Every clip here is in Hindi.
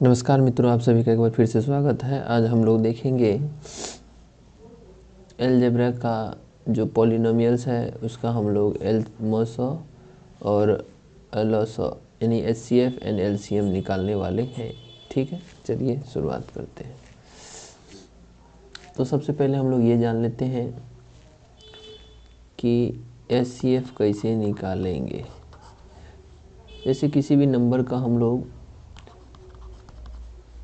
नमस्कार मित्रों, आप सभी का एक बार फिर से स्वागत है। आज हम लोग देखेंगे अलजेब्रा का जो पॉलिनोमियल्स है उसका हम लोग एलमोसो और एलोसो यानी एचसीएफ एंड एलसीएम निकालने वाले हैं। ठीक है, चलिए शुरुआत करते हैं। तो सबसे पहले हम लोग ये जान लेते हैं कि एचसीएफ कैसे निकालेंगे। जैसे किसी भी नंबर का हम लोग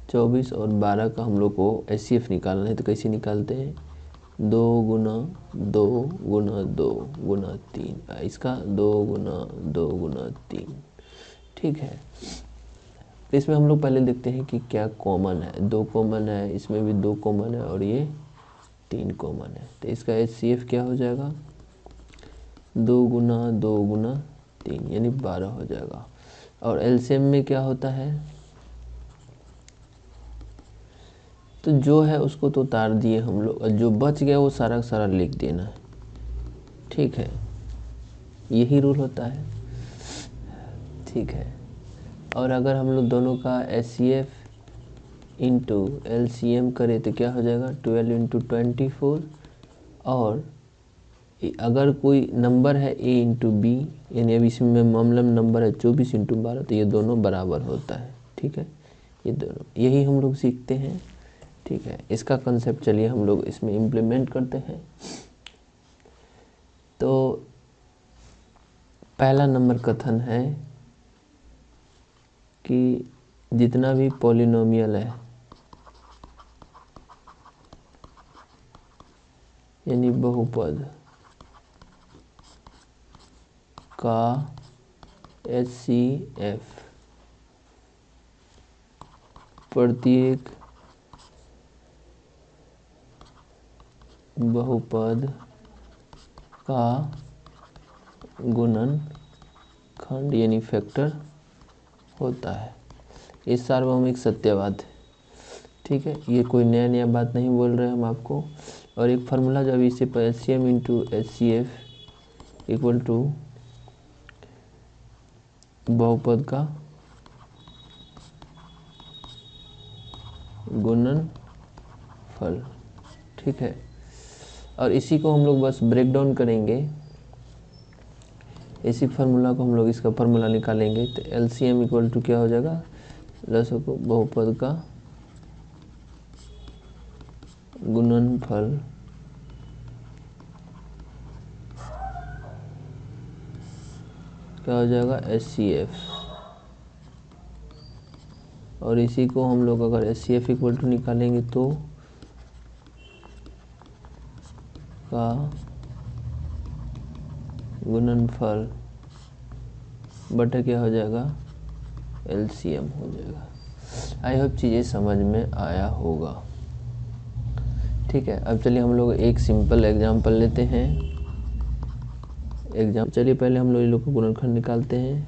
24 और 12 का हम लोग को एचसीएफ निकालना है तो कैसे निकालते हैं? 2 गुना 2 गुना 2 गुना 3, इसका 2 गुना 2 गुना 3। ठीक है, तो इसमें हम लोग पहले देखते हैं कि क्या कॉमन है। 2 कॉमन है, इसमें भी 2 कॉमन है और ये 3 कॉमन है, तो इसका एचसीएफ क्या हो जाएगा? 2 गुना 2 गुना 3 यानी 12 हो जाएगा। और एलसीएम में क्या होता है? तो जो है उसको तो उतार दिए हम लोग, और जो बच गया वो सारा का सारा लिख देना है। ठीक है, यही रूल होता है। ठीक है, और अगर हम लोग दोनों का एचसीएफ इंटू एलसीएम करें तो क्या हो जाएगा? 12 इंटू 24। और अगर कोई नंबर है ए इंटू बी, यानी अब इसमें मामला में नंबर है 24 इंटू 12, तो ये दोनों बराबर होता है। ठीक है, ये दोनों यही हम लोग सीखते हैं। ठीक है, इसका कंसेप्ट चलिए हम लोग इसमें इम्प्लीमेंट करते हैं। तो पहला नंबर कथन है कि जितना भी पॉलिनोमियल है यानी बहुपद का एचसीएफ प्रत्येक बहुपद का गुणनखंड यानी फैक्टर होता है। ये सार्वभौमिक सत्यवाद है। ठीक है, ये कोई नया बात नहीं बोल रहे हम आपको। और एक फार्मूला जब इसे HCM into HCF equal to बहुपद का गुणनफल। ठीक है, और इसी को हम लोग बस ब्रेक डाउन करेंगे। इसी फार्मूला को हम लोग इसका फार्मूला निकालेंगे तो एलसीएम इक्वल टू क्या हो जाएगा? लसको बहुपद का गुणनफल क्या हो जाएगा? एचसीएफ। और इसी को हम लोग अगर एचसीएफ इक्वल टू निकालेंगे तो का गुणनफल बटा क्या हो जाएगा? एलसीएम हो जाएगा। आई होप चीज़ें समझ में आया होगा। ठीक है, अब चलिए हम लोग एक सिंपल एग्जांपल लेते हैं। चलिए पहले हम लोग इन लोग को गुणनखंड निकालते हैं।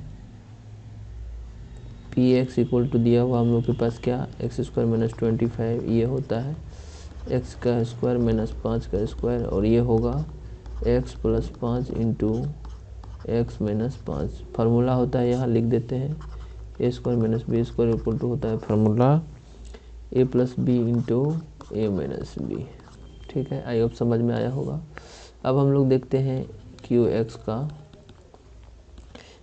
पी एक्स इक्वल टू दिया हुआ हम लोग के पास क्या? एक्स स्क्वायर माइनस 25 ये होता है एक्स का स्क्वायर माइनस 5 का स्क्वायर, और ये होगा X plus 5 into x minus 5। Formula होता है, यहाँ लिख देते हैं A square minus B square equal to होता है formula A plus B into A minus B. ठीक है, आई होप समझ में आया होगा। अब हम लोग देखते हैं क्यू एक्स का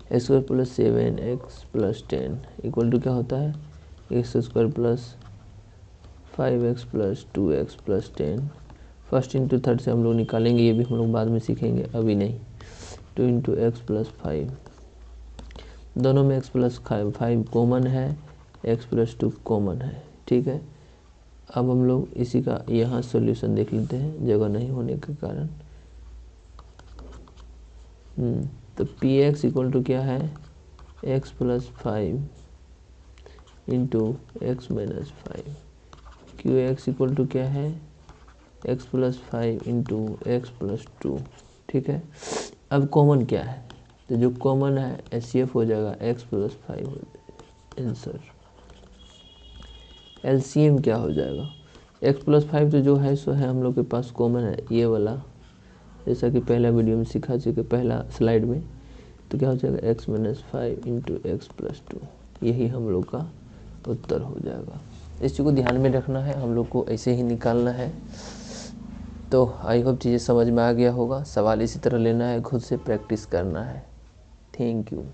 x square plus 7x plus 10 equal to क्या होता है? X square plus 5x plus 2x plus 10। First into third से हम लोग निकालेंगे, ये भी हम लोग बाद में सीखेंगे, अभी नहीं। 2 इंटू एक्स प्लस 5, दोनों में x प्लस 5 कॉमन है, x प्लस 2 कॉमन है। ठीक है, अब हम लोग इसी का यहाँ सॉल्यूशन देख लेते हैं जगह नहीं होने के कारण। तो पी एक्स इक्वल टू क्या है? X plus 5 into x minus 5। Q x equal to क्या है? X plus 5 into x plus 2। ठीक है, अब कॉमन क्या है? तो जो कॉमन है एचसीएफ हो जाएगा एक्स प्लस 5 हो जाएगा आंसर। एलसीएम क्या हो जाएगा? एक्स प्लस 5 तो जो है सो है हम लोग के पास कॉमन है ये वाला, जैसा कि पहला वीडियो में सिखा चुके पहला स्लाइड में। तो क्या हो जाएगा? X minus 5 into x plus 2, यही हम लोग का उत्तर हो जाएगा। इस चीज़ को ध्यान में रखना है, हम लोग को ऐसे ही निकालना है। तो आई होप चीज़ें समझ में आ गया होगा। सवाल इसी तरह लेना है, खुद से प्रैक्टिस करना है। Thank you.